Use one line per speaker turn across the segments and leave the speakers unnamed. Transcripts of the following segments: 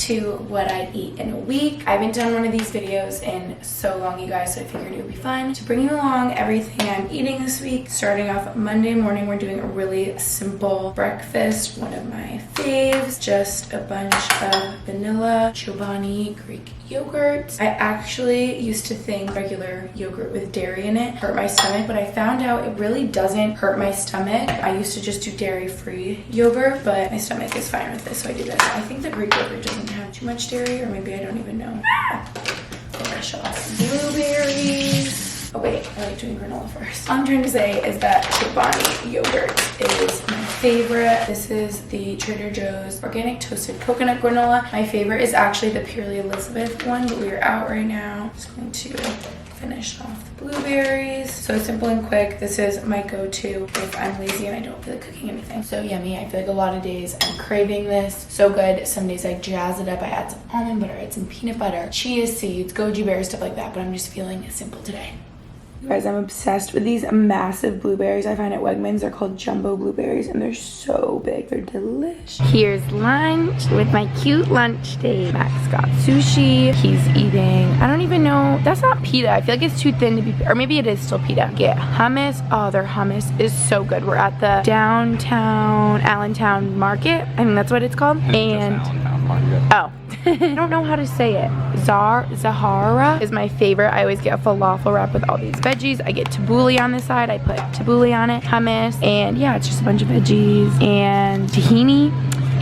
to what I eat in a week. I haven't done one of these videos in so long, you guys, so I figured it would be fun to bring you along everything I'm eating this week. Starting off Monday morning, we're doing a really simple breakfast, one of my faves, just a bunch of vanilla Chobani Greek yogurt. I actually used to think regular yogurt with dairy in it hurt my stomach, but I found out it really doesn't hurt my stomach. I used to just do dairy-free yogurt, but my stomach is fine with this, so I do this. I think the Greek yogurt doesn't have too much dairy, or maybe I don't even know. Delicious. Blueberries. Oh wait, I like doing granola first. All I'm trying to say is that Chobani yogurt is my favorite. This is the Trader Joe's organic toasted coconut granola. My favorite is actually the Purely Elizabeth one, but we are out right now. I'm just going to finish off the blueberries. So simple and quick. This is my go-to if I'm lazy and I don't feel like cooking anything. So yummy. I feel like a lot of days I'm craving this. So good. Some days I jazz it up. I add some almond butter, I add some peanut butter, chia seeds, goji berries, stuff like that, but I'm just feeling simple today. You guys, I'm obsessed with these massive blueberries I find at Wegmans. They're called jumbo blueberries and they're so big. They're delicious. Here's lunch with my cute lunch date. Max got sushi. He's eating, I don't even know, that's not pita. I feel like it's too thin to be, or maybe it is still pita. Get hummus. Oh, their hummus is so good. We're at the downtown Allentown Market. I think that's what it's called. And oh, I don't know how to say it. Zahara is my favorite. I always get a falafel wrap with all these veggies. I get tabbouleh on this side. I put tabbouleh on it, hummus, and yeah, it's just a bunch of veggies and tahini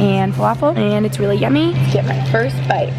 and falafel, and it's really yummy. Get my first bite.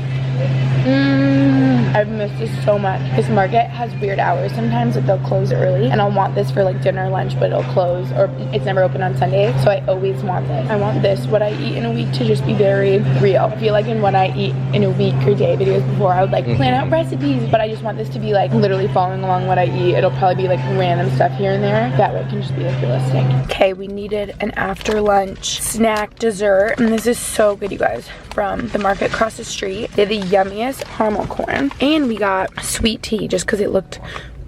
I've missed this so much. This market has weird hours sometimes, like they'll close early, and I'll want this for like dinner or lunch, but it'll close, or it's never open on Sundays, so I always want this. I want this, what I eat in a week, to just be very real. I feel like in what I eat in a week or day videos before, I would like plan out recipes, but I just want this to be like literally following along what I eat. It'll probably be like random stuff here and there. That way it can just be like realistic. Okay, we needed an after lunch snack dessert, and this is so good, you guys, from the market across the street. They have the yummiest caramel corn, and we got sweet tea just because it looked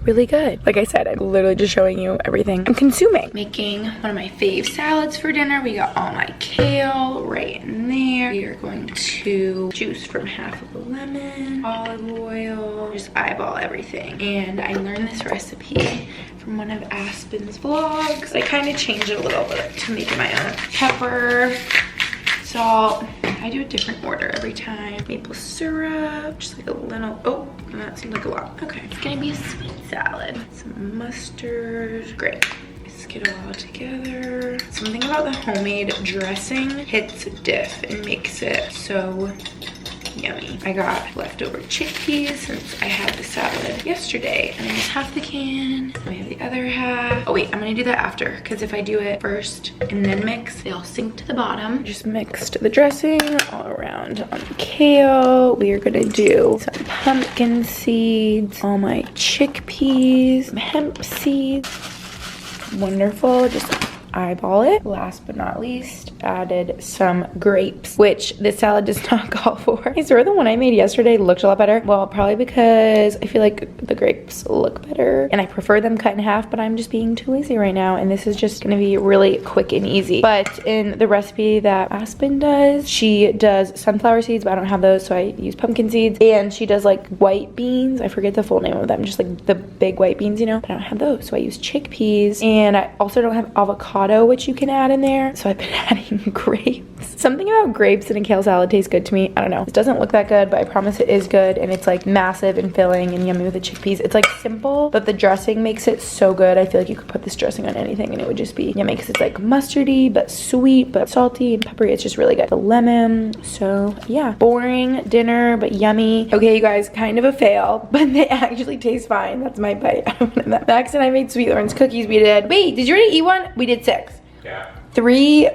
really good. Like I said, I'm literally just showing you everything I'm consuming. Making one of my fave salads for dinner. We got all my kale right in there. We are going to juice from half of the lemon, olive oil, just eyeball everything. And I learned this recipe from one of Aspen's vlogs. I kind of changed it a little bit to make it my own. Pepper, salt. I do a different order every time. Maple syrup, just like a little, oh, that seems like a lot. Okay, it's gonna be a sweet salad. Some mustard, great. Whisk it all together. Something about the homemade dressing hits a diff and makes it so yummy. I got leftover chickpeas since I had the salad yesterday, and I used half the can. We have the other half. Oh wait, I'm gonna do that after, because if I do it first and then mix, they all sink to the bottom. Just mixed the dressing all around on the kale. We are gonna do some pumpkin seeds, all my chickpeas, some hemp seeds. Wonderful. Just eyeball it. Last but not least, added some grapes, which this salad does not call for. I swear the one I made yesterday looked a lot better. Well, probably because I feel like the grapes look better and I prefer them cut in half, but I'm just being too lazy right now, and this is just gonna be really quick and easy. But in the recipe that Aspen does, she does sunflower seeds, but I don't have those, so I use pumpkin seeds, and she does like white beans. I forget the full name of them, just like the big white beans, you know, but I don't have those, so I use chickpeas, and I also don't have avocado, which you can add in there, so I've been adding grapes. Something about grapes in a kale salad tastes good to me. I don't know, it doesn't look that good, but I promise it is good, and it's like massive and filling and yummy with the chickpeas. It's like simple, but the dressing makes it so good. I feel like you could put this dressing on anything and it would just be yummy, because it's like mustardy but sweet but salty and peppery. It's just really good. The lemon. So yeah, boring dinner but yummy. Okay, you guys, kind of a fail, but they actually taste fine. That's my bite. Max and I made Sweet Lawrence cookies. We did, wait, did you already eat one? We did 6.
Yeah.
3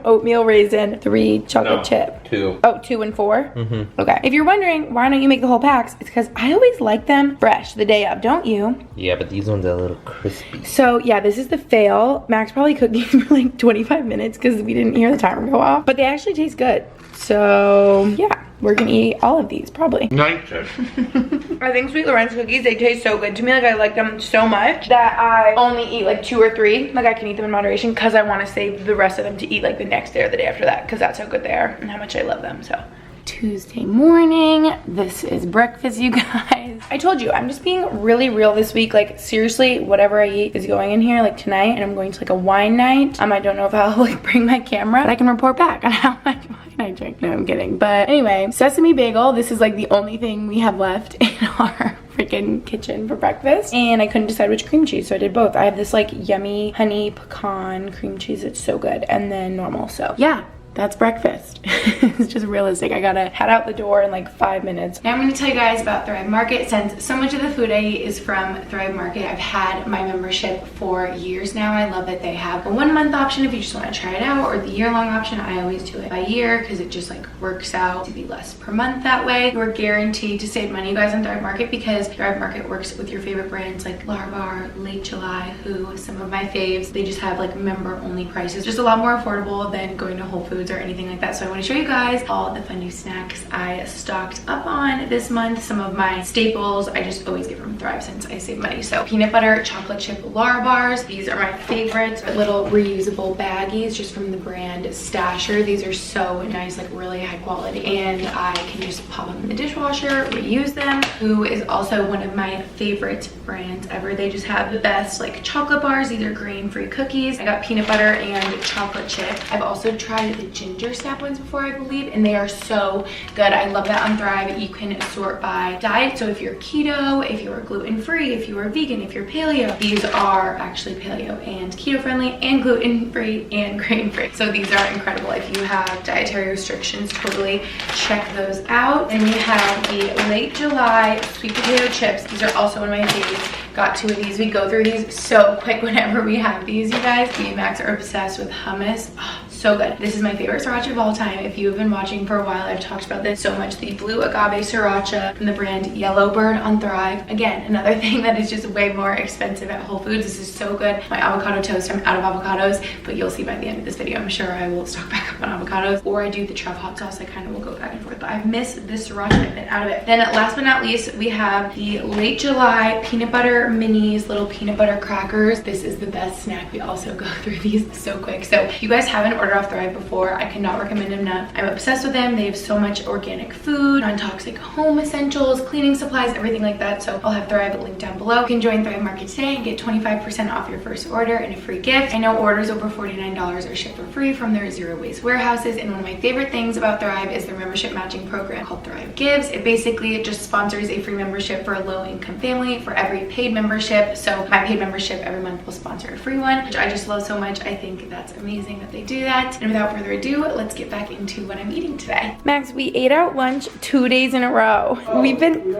oatmeal raisin, 3 chocolate chip.
2.
Oh, 2 and 4?
Mm-hmm.
Okay. If you're wondering why don't you make the whole packs, it's because I always like them fresh the day of, don't you?
Yeah, but these ones are a little crispy.
So yeah, this is the fail. Max probably cooked these for like 25 minutes because we didn't hear the timer go off, but they actually taste good. So yeah, we're gonna eat all of these probably.
Nice.
I think Sweet Lawrence cookies, they taste so good to me. Like I like them so much that I only eat like 2 or 3. Like I can eat them in moderation because I want to save the rest of them to eat like the next day or the day after that, because that's how good they are and how much I love them. So Tuesday morning. This is breakfast, you guys. I told you, I'm just being really real this week. Like, seriously, whatever I eat is going in here, like tonight, and I'm going to like a wine night. I don't know if I'll like bring my camera, but I can report back on how much wine I drink. No, I'm kidding. But anyway, sesame bagel. This is like the only thing we have left in our freaking kitchen for breakfast, and I couldn't decide which cream cheese, so I did both. I have this like yummy honey pecan cream cheese. It's so good, and then normal. So yeah, that's breakfast. It's just realistic. I gotta head out the door in like 5 minutes. Now I'm gonna tell you guys about Thrive Market. Since so much of the food I eat is from Thrive Market, I've had my membership for years now. I love that they have a 1 month option if you just wanna try it out, or the year-long option. I always do it by year because it just like works out to be less per month that way. You're guaranteed to save money, you guys, on Thrive Market, because Thrive Market works with your favorite brands like Larbar, Late July, Who, some of my faves. They just have like member-only prices. Just a lot more affordable than going to Whole Foods or anything like that. So I want to show you guys all the fun new snacks I stocked up on this month. Some of my staples I just always get from Thrive since I save money. So peanut butter chocolate chip bars. These are my favorites. Little reusable baggies just from the brand Stasher. These are so nice, like really high quality, and I can just pop them in the dishwasher, reuse them. Who is also one of my favorite brands ever. They just have the best like chocolate bars. These are grain-free cookies. I got peanut butter and chocolate chip. I've also tried the ginger snap ones before, I believe, and they are so good. I love that on Thrive. You can sort by diet, so if you're keto, if you're gluten-free, if you are vegan, if you're paleo. These are actually paleo and keto friendly and gluten-free and grain-free, so these are incredible. If you have dietary restrictions, totally check those out. And we have the Late July sweet potato chips. These are also one of my favorites. Got 2 of these. We go through these so quick whenever we have these, you guys. Me and Max are obsessed with hummus. Oh, so good. This is my favorite sriracha of all time. If you have been watching for a while, I've talked about this so much. The blue agave sriracha from the brand Yellowbird on Thrive. Again, another thing that is just way more expensive at Whole Foods. This is so good. My avocado toast, I'm out of avocados, but you'll see by the end of this video, I'm sure I will stock back up on avocados, or I do the truff hot sauce. I kind of will go back and forth, but I've missed this sriracha. I've been out of it. Then last but not least, we have the Late July peanut butter minis, little peanut butter crackers. This is the best snack. We also go through these so quick. So if you guys haven't ordered off Thrive before, I cannot recommend them enough. I'm obsessed with them. They have so much organic food, non-toxic home essentials, cleaning supplies, everything like that. So I'll have Thrive linked down below. You can join Thrive Market today and get 25% off your first order and a free gift. I know orders over $49 are shipped for free from their zero waste warehouses, and one of my favorite things about Thrive is their membership matching program called Thrive Gives. It basically just sponsors a free membership for a low-income family for every paid membership. So my paid membership every month will sponsor a free one, which I just love so much. I think that's amazing that they do that. And without further ado, let's get back into what I'm eating today. Max, we ate out lunch 2 days in a row. We've been...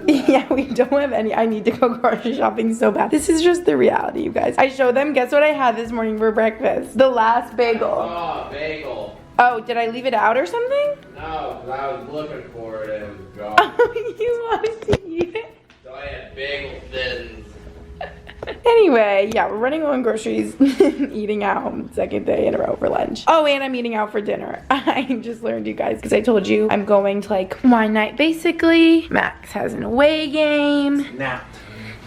Yeah, we don't have any. I need to go grocery shopping so bad. This is just the reality, you guys. I showed them. Guess what I had this morning for breakfast? The last bagel.
Oh, bagel.
Oh, did I leave it out or something?
No, because I was looking for it and it was gone.
Oh, you wanted to eat it?
So I had bagel thins.
Anyway, yeah, we're running low on groceries, eating out, 2nd day in a row for lunch. Oh, and I'm eating out for dinner. I just learned, you guys, because I told you I'm going to like wine night, basically. Max has an away game.
Nah.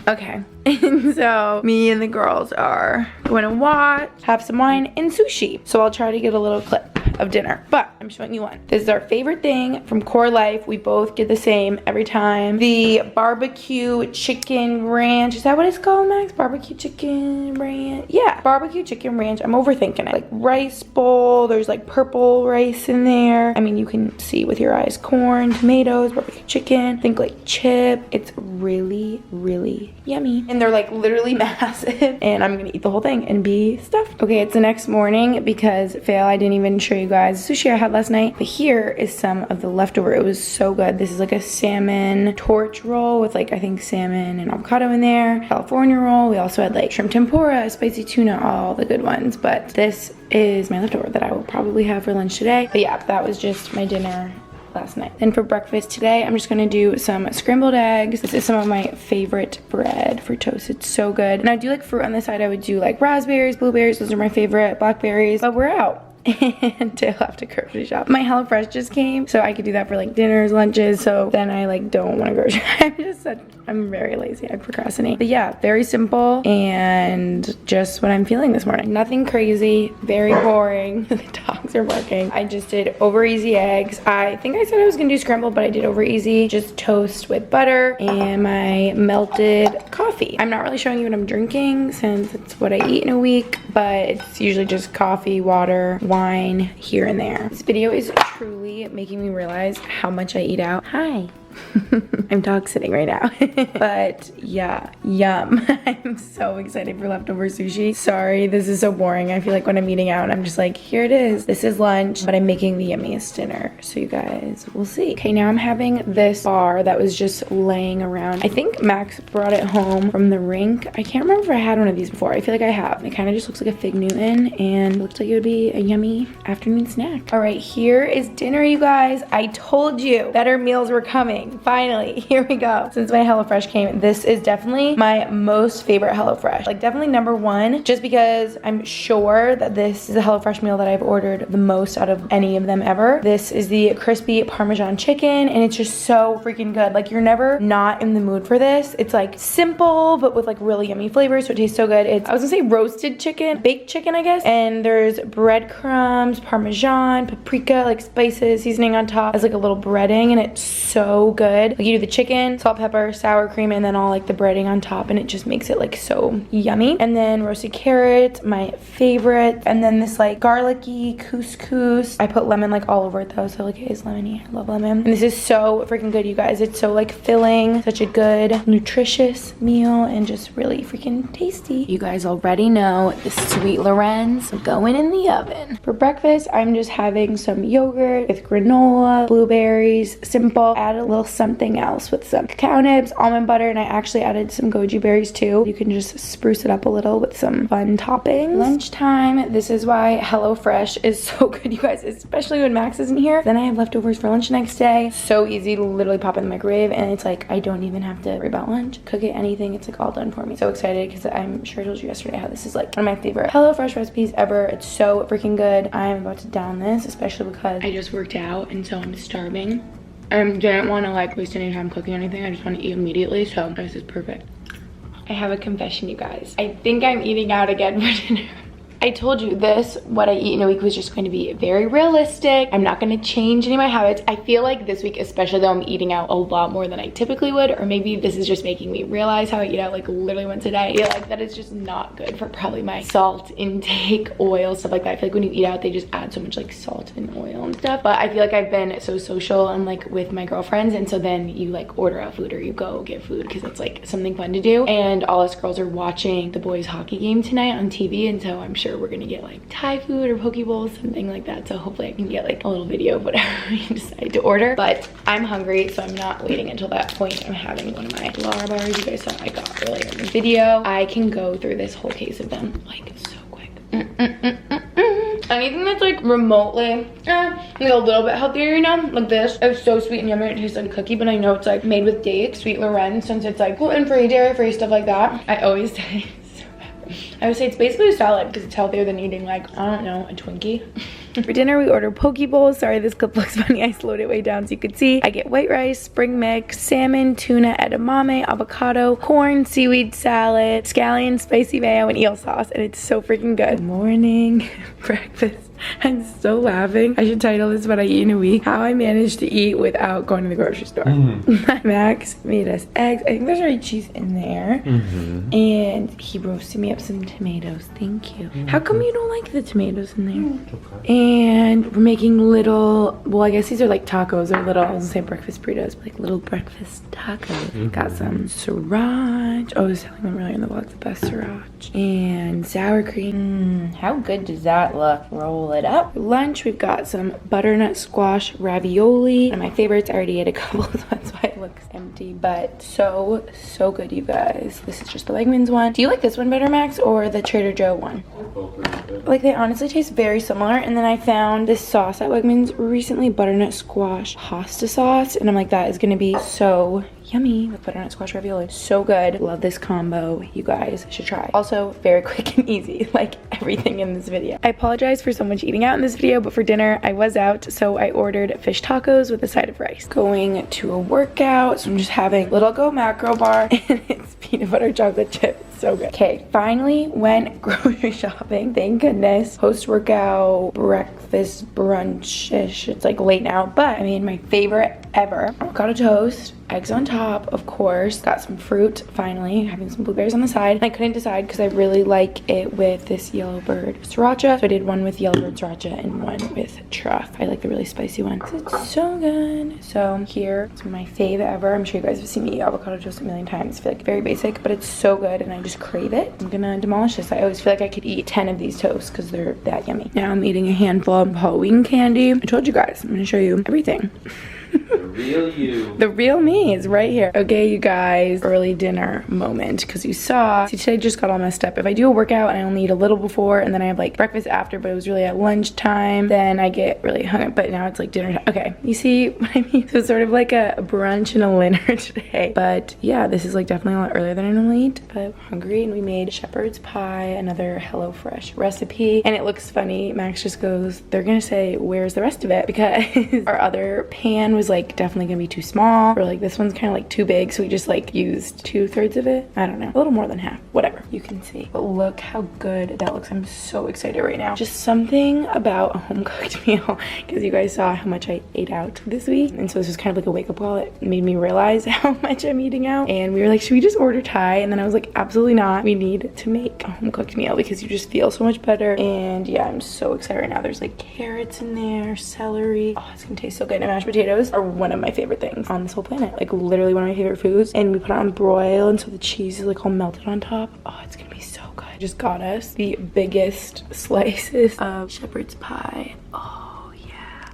Okay, and so me and the girls are going to watch, have some wine, and sushi. So I'll try to get a little clip of dinner, but I'm showing you one. This is our favorite thing from Core Life. We both get the same every time. The barbecue chicken ranch. Is that what it's called, Max? Barbecue chicken ranch? Yeah, barbecue chicken ranch. I'm overthinking it. Like rice bowl. There's like purple rice in there. I mean, you can see with your eyes. Corn, tomatoes, barbecue chicken. Think like chip. It's really, really yummy. And they're like literally massive. And I'm gonna eat the whole thing and be stuffed. Okay, it's the next morning because fail, I didn't even show you guys the sushi I had last night. But here is some of the leftover. It was so good. This is like a salmon torch roll with like, I think salmon and avocado in there. California roll. We also had like shrimp tempura, spicy tuna, all the good ones. But this is my leftover that I will probably have for lunch today. But yeah, that was just my dinner last night. Then for breakfast today, I'm just gonna do some scrambled eggs. This is some of my favorite bread for toast. It's so good. And I do like fruit on the side. I would do like raspberries, blueberries. Those are my favorite. Blackberries. But we're out. And Dale have to grocery shop. My HelloFresh just came, so I could do that for like dinners, lunches. So then I like don't want to grocery. I'm I'm very lazy. I procrastinate. But yeah, very simple and just what I'm feeling this morning. Nothing crazy, very boring. The dogs are barking. I just did over easy eggs. I think I said I was gonna do scrambled, but I did over easy. Just toast with butter and my melted coffee. I'm not really showing you what I'm drinking since it's what I eat in a week, but it's usually just coffee, water, wine, here and there. This video is truly making me realize how much I eat out. Hi. I'm dog sitting right now. But yeah, yum. I'm so excited for leftover sushi. Sorry, this is so boring. I feel like when I'm eating out, I'm just like, here it is. This is lunch, but I'm making the yummiest dinner. So you guys will see. Okay, now I'm having this bar that was just laying around. I think Max brought it home from the rink. I can't remember if I had one of these before. I feel like I have. It kind of just looks like a Fig Newton and looks like it would be a yummy afternoon snack. All right, here is dinner, you guys. I told you better meals were coming. Finally, here we go. Since my HelloFresh came, this is definitely my most favorite HelloFresh. Like definitely number one, just because I'm sure that this is a HelloFresh meal that I've ordered the most out of any of them ever. This is the crispy Parmesan chicken and it's just so freaking good. Like you're never not in the mood for this. It's like simple, but with like really yummy flavors. So it tastes so good. It's, I was gonna say roasted chicken, baked chicken, I guess. And there's breadcrumbs, Parmesan, paprika, like spices, seasoning on top as like a little breading and it's so good. Like you do the chicken, salt, pepper, sour cream, and then all like the breading on top and it just makes it like so yummy. And then roasted carrots, my favorite. And then this like garlicky couscous. I put lemon like all over it though, so like it is lemony. I love lemon. And this is so freaking good, you guys. It's so like filling, such a good, nutritious meal and just really freaking tasty. You guys already know the Sweet Lorenz going in the oven. For breakfast, I'm just having some yogurt with granola, blueberries, simple. Add a little something else with some cacao nibs, almond butter, and I actually added some goji berries too. You can just spruce it up a little with some fun toppings. Lunchtime, this is why HelloFresh is so good, you guys, especially when Max isn't here. Then I have leftovers for lunch next day. So easy to literally pop in the microwave and it's like I don't even have to worry about lunch, cook it, anything. It's like all done for me. So excited because I'm sure I told you yesterday how this is like one of my favorite HelloFresh recipes ever. It's so freaking good. I'm about to down this, especially because I just worked out and so I'm starving. I didn't want to like waste any time cooking anything. I just want to eat immediately, so this is perfect. I have a confession, you guys. I think I'm eating out again for dinner. I told you this, what I eat in a week was just going to be very realistic. I'm not going to change any of my habits. I feel like this week, especially though I'm eating out a lot more than I typically would, or maybe this is just making me realize how I eat out like literally once a day. I feel like that is just not good for probably my salt intake, oil, stuff like that. I feel like when you eat out, they just add so much like salt and oil and stuff. But I feel like I've been so social and like with my girlfriends. And so then you like order out food or you go get food because it's like something fun to do. And all us girls are watching the boys hockey game tonight on TV. And so I'm sure we're gonna get like Thai food or poke bowls, something like that. So hopefully I can get like a little video of whatever we decide to order. But I'm hungry, so I'm not waiting until that point. I'm having one of my Lara bars you guys saw I got earlier in the video. I can go through this whole case of them like so quick. Anything that's like remotely like a little bit healthier, you know, like this. It's so sweet and yummy. It tastes like a cookie, but I know it's like made with dates. Sweet Lorenz, since it's like gluten-free, dairy-free, stuff like that. I always say I would say it's basically a salad because it's healthier than eating like, I don't know, a Twinkie. For dinner, we ordered poke bowls. Sorry, this clip looks funny. I slowed it way down so you could see. I get white rice, spring mix, salmon, tuna, edamame, avocado, corn, seaweed salad, scallion, spicy mayo, and eel sauce. And it's so freaking good. Morning breakfast. I'm so laughing. I should title this what I eat in a week. How I managed to eat without going to the grocery store. Max made us eggs. I think there's already cheese in there. And he roasted me up some tomatoes. Thank you. How come you don't like the tomatoes in there?
Okay.
And we're making little, well, I guess these are like tacos or little, I was gonna say breakfast burritos, but like little breakfast tacos. Got some sriracha. Oh, I was telling them earlier in the vlog, the best sriracha. And sour cream. How good does that look? Roll it up. For lunch, we've got some butternut squash ravioli. One of my favorites. I already ate a couple, so that's why it looks empty, but so good, you guys. This is just the Wegmans one. Do you like this one better, Max, or the Trader Joe one? Like, they honestly taste very similar. And then I found this sauce at Wegmans recently, butternut squash pasta sauce, and I'm like, that is gonna be so yummy with butternut squash ravioli. So good. Love this combo. You guys should try. Also very quick and easy, like everything in this video. I apologize for so much eating out in this video, but for dinner I was out, so I ordered fish tacos with a side of rice. Going to a workout, so I'm just having a little go macro bar and it's peanut butter chocolate chip. So good. Okay, finally went grocery shopping. Thank goodness. Post-workout, breakfast, brunch-ish. It's like late now, but I made my favorite ever. Avocado toast, eggs on top, of course. Got some fruit, finally. Having some blueberries on the side. And I couldn't decide because I really like it with this Yellowbird Sriracha. So I did one with Yellowbird Sriracha and one with truff. I like the really spicy one. It's so good. So here, it's my fave ever. I'm sure you guys have seen me eat avocado toast a million times. I feel like very basic, but it's so good and I just crave it. I'm gonna demolish this. I always feel like I could eat 10 of these toasts because they're that yummy. Now I'm eating a handful of Halloween candy. I told you guys, I'm gonna show you everything.
The real you.
The real me is right here. Okay, you guys, early dinner moment, because you saw, see, today just got all messed up. If I do a workout and I only eat a little before and then I have like breakfast after, but it was really at lunchtime, then I get really hungry, but now it's like dinner time. Okay, you see what I mean? So it's sort of like a brunch and a dinner today. But yeah, this is like definitely a lot earlier than I normally eat, but I'm hungry. And we made shepherd's pie, another HelloFresh recipe, and it looks funny. Max just goes, they're gonna say, where's the rest of it? Because our other pan was like definitely gonna be too small, or like this one's kind of like too big, so we just like used 2/3 of it. I don't know, a little more than half, whatever, you can see. But look how good that looks. I'm so excited right now. Just something about a home cooked meal, because you guys saw how much I ate out this week, and so this was kind of like a wake-up call. It made me realize how much I'm eating out, and we were like, should we just order Thai? And then I was like, absolutely not. We need to make a home cooked meal because you just feel so much better. And yeah, I'm so excited right now. There's like carrots in there, celery. Oh, it's gonna taste so good. And mashed potatoes are one of my favorite things on this whole planet, like literally one of my favorite foods. And we put it on broil, and so the cheese is like all melted on top. Oh, it's gonna be so good. Just got us the biggest slices of shepherd's pie. Oh,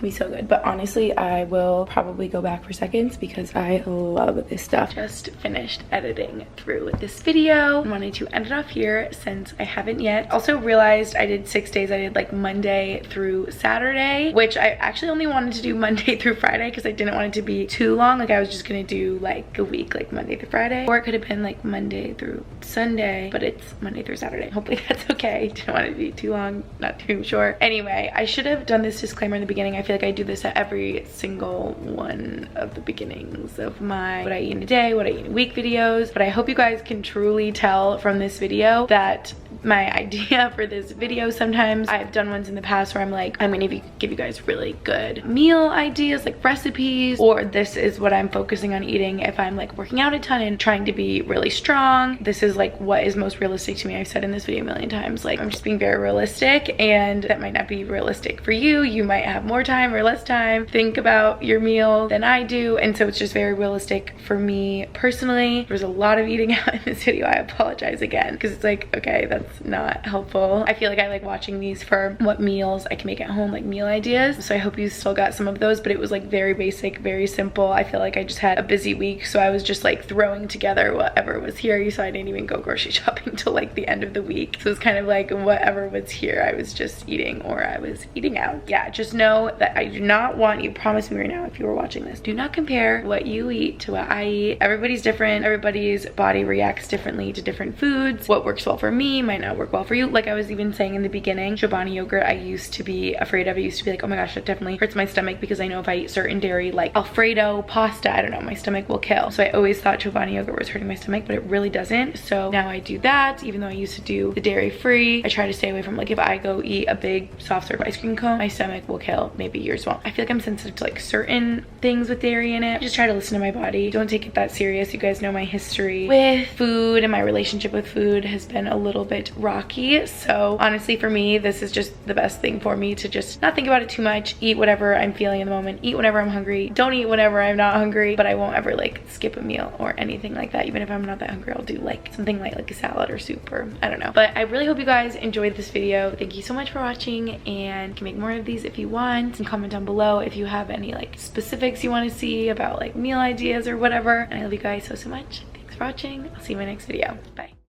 be so good. But honestly, I will probably go back for seconds because I love this stuff. Just finished editing through this video and wanted to end it off here since I haven't yet. Also realized I did 6 days. I did like Monday through Saturday, which I actually only wanted to do Monday through Friday because I didn't want it to be too long. Like I was just gonna do like a week, like Monday through Friday, or it could have been like Monday through Sunday, but it's Monday through Saturday. Hopefully that's okay. Didn't want it to be too long, not too short. Anyway, I should have done this disclaimer in the beginning. I feel like I do this at every single one of the beginnings of my what I eat in a day, what I eat in a week videos, but I hope you guys can truly tell from this video that my idea for this video, sometimes I've done ones in the past where I'm like, I'm gonna give you guys really good meal ideas, like recipes, or this is what I'm focusing on eating if I'm like working out a ton and trying to be really strong. This is like what is most realistic to me. I've said in this video a million times, like I'm just being very realistic, and that might not be realistic for you. You might have more time or less time, think about your meal than I do, and so it's just very realistic for me personally. There's a lot of eating out in this video. I apologize again, because it's like, okay, that's not helpful. I feel like I like watching these for what meals I can make at home, like meal ideas. So I hope you still got some of those, but it was like very basic, very simple. I feel like I just had a busy week, so I was just like throwing together whatever was here. You saw I didn't even go grocery shopping till like the end of the week. So it's kind of like whatever was here, I was just eating, or I was eating out. Yeah, just know that I do not want you, promise me right now, if you were watching this, do not compare what you eat to what I eat. Everybody's different. Everybody's body reacts differently to different foods. What works well for me might not work well for you. Like I was even saying in the beginning, Chobani yogurt I used to be afraid of. I used to be like, oh my gosh, that definitely hurts my stomach, because I know if I eat certain dairy like Alfredo pasta, I don't know, my stomach will kill. So I always thought Chobani yogurt was hurting my stomach, but it really doesn't. So now I do that. Even though I used to do the dairy free, I try to stay away from, like, if I go eat a big soft serve ice cream cone, my stomach will kill, maybe yours won't. I feel like I'm sensitive to like certain things with dairy in it. I just try to listen to my body. Don't take it that serious. You guys know my history with food, and my relationship with food has been a little bit rocky. So honestly, for me, this is just the best thing for me, to just not think about it too much. Eat whatever I'm feeling in the moment. Eat whenever I'm hungry. Don't eat whenever I'm not hungry, but I won't ever like skip a meal or anything like that. Even if I'm not that hungry, I'll do like something like a salad or soup, or I don't know. But I really hope you guys enjoyed this video. Thank you so much for watching, and you can make more of these if you want, and comment down below if you have any like specifics you want to see about like meal ideas or whatever. And I love you guys so much. Thanks for watching. I'll see you in my next video. Bye.